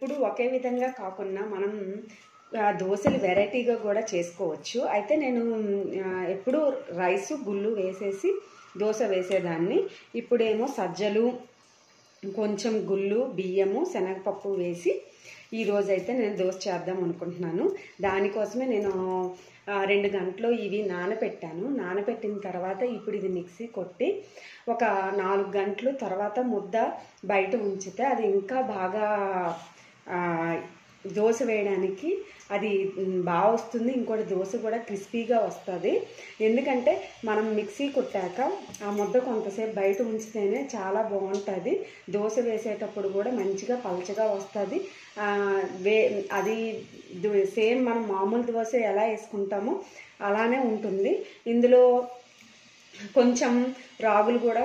ఎప్పుడు ఒకే విధంగా కాకుండా మనం దోశలు వెరైటీగా కూడా చేసుకోవచ్చు. అయితే నేను ఎప్పుడు రైసు గుళ్ళు వేసేసి దోశ వేసేదాన్ని. ఇప్పుడేమో సజ్జలు, కొంచెం గుళ్ళు, బియ్యము, శనగపప్పు వేసి ఈరోజైతే నేను దోశ చేద్దాం అనుకుంటున్నాను. దానికోసమే నేను 2 గంటలు ఇవి నానబెట్టాను. నానబెట్టిన తర్వాత ఇప్పుడు ఇది మిక్సీ కొట్టి ఒక 4 గంటలు తర్వాత ముద్ద బయట ఉంచితే అది ఇంకా బాగా దోశ వేయడానికి అది బాగా వస్తుంది. ఇంకోటి దోశ కూడా క్రిస్పీగా వస్తుంది. ఎందుకంటే మనం మిక్సీ కొట్టాక ఆ ముద్ద కొంతసేపు బయట ఉంచితేనే చాలా బాగుంటుంది. దోశ వేసేటప్పుడు కూడా మంచిగా పలచగా వస్తుంది. అది సేమ్ మనం మామూలు దోశ ఎలా వేసుకుంటామో అలానే ఉంటుంది. ఇందులో కొంచెం రాగులు కూడా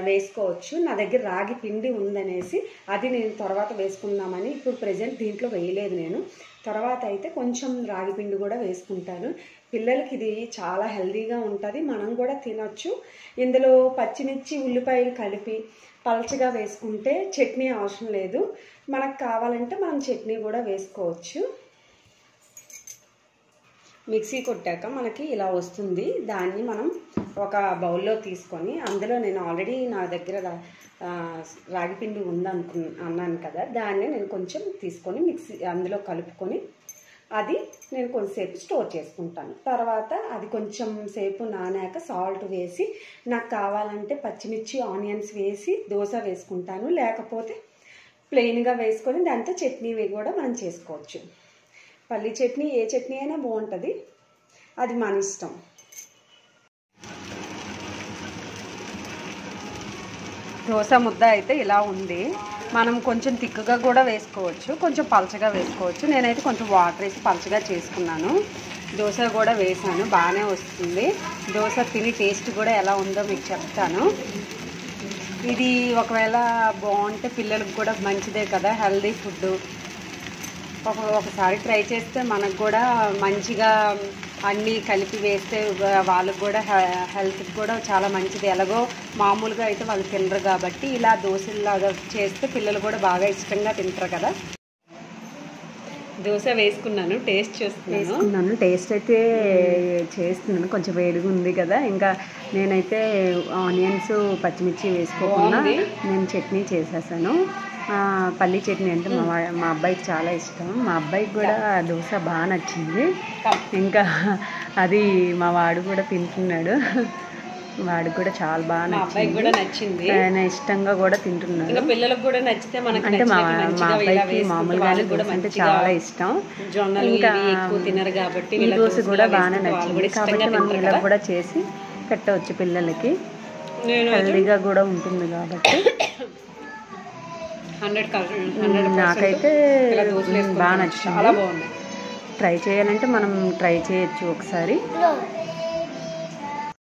వేసుకోవచ్చు. నా దగ్గర రాగి పిండి ఉందనేసి అది నేను తర్వాత వేసుకుందామని ఇప్పుడు ప్రెజెంట్ దీంట్లో వేయలేదు నేను. తర్వాత అయితే కొంచెం రాగి పిండి కూడా వేసుకుంటాను. పిల్లలకి ఇది చాలా హెల్దీగా ఉంటుంది, మనం కూడా తినొచ్చు. ఇందులో పచ్చిమిర్చి, ఉల్లిపాయలు కలిపి పలచగా వేసుకుంటే చట్నీ అవసరం లేదు. మనకు కావాలంటే మనం చట్నీ కూడా వేసుకోవచ్చు. మిక్సీ కొట్టాక మనకి ఇలా వస్తుంది. దాన్ని మనం ఒక బౌల్లో తీసుకొని అందులో నేను ఆల్రెడీ నా దగ్గర రాగిపిండి అన్నాను కదా, దాన్ని నేను కొంచెం తీసుకొని మిక్సీ అందులో కలుపుకొని అది నేను కొంచెంసేపు స్టోర్ చేసుకుంటాను. తర్వాత అది కొంచెం సేపు నానాక సాల్ట్ వేసి నాకు కావాలంటే పచ్చిమిర్చి, ఆనియన్స్ వేసి దోశ వేసుకుంటాను. లేకపోతే ప్లెయిన్గా వేసుకొని దాంతో చట్నీ కూడా మనం చేసుకోవచ్చు. పల్లి చట్నీ, ఏ చట్నీ అయినా బాగుంటుంది, అది మన ఇష్టం. దోశ ముద్ద అయితే ఇలా ఉంది. మనం కొంచెం తిక్కుగా కూడా వేసుకోవచ్చు, కొంచెం పలచగా వేసుకోవచ్చు. నేనైతే కొంచెం వాటర్ వేసి పలచగా చేసుకున్నాను. దోశ కూడా వేసాను, బాగానే వస్తుంది. దోశ తిని టేస్ట్ కూడా ఎలా ఉందో మీకు చెప్తాను. ఇది ఒకవేళ బాగుంటే పిల్లలకు కూడా మంచిదే కదా, హెల్దీ ఫుడ్. ఒకసారి ట్రై చేస్తే మనకు కూడా మంచిగా అన్నీ కలిపి వేస్తే వాళ్ళకు కూడా హెల్త్కి కూడా చాలా మంచిది. ఎలాగో మామూలుగా అయితే వాళ్ళు తినరు కాబట్టి ఇలా దోశలాగా చేస్తే పిల్లలు కూడా బాగా ఇష్టంగా తింటారు కదా. దోశ వేసుకున్నాను, టేస్ట్ చేస్తున్నాను. టేస్ట్ అయితే చేస్తున్నాను. కొంచెం వేడిగా ఉంది కదా, ఇంకా నేనైతే ఆనియన్స్, పచ్చిమిర్చి వేసుకోకుండా నేను చట్నీ చేసేసాను. పల్లి చట్నీ అంటే మా అబ్బాయికి చాలా ఇష్టం. మా అబ్బాయికి కూడా దోశ బాగా నచ్చింది. ఇంకా అది మా వాడు కూడా తింటున్నాడు. వాడికి కూడా చాలా బాగా నచ్చింది. ఆయన ఇష్టంగా కూడా తింటున్నాడు. పిల్లలకు కూడా నచ్చితే అంటే మా అబ్బాయికి మామూలుగానే దోశ అంటే చాలా ఇష్టం. ఇంకా ఈ దోశ కూడా బాగానే నచ్చింది కాబట్టి మనం ఇలా కూడా చేసి పెట్టవచ్చు పిల్లలకి. హెల్దీగా కూడా ఉంటుంది కాబట్టి నాకైతే బాగా నచ్చింది. ట్రై చేయాలంటే మనం ట్రై చేయొచ్చు ఒకసారి.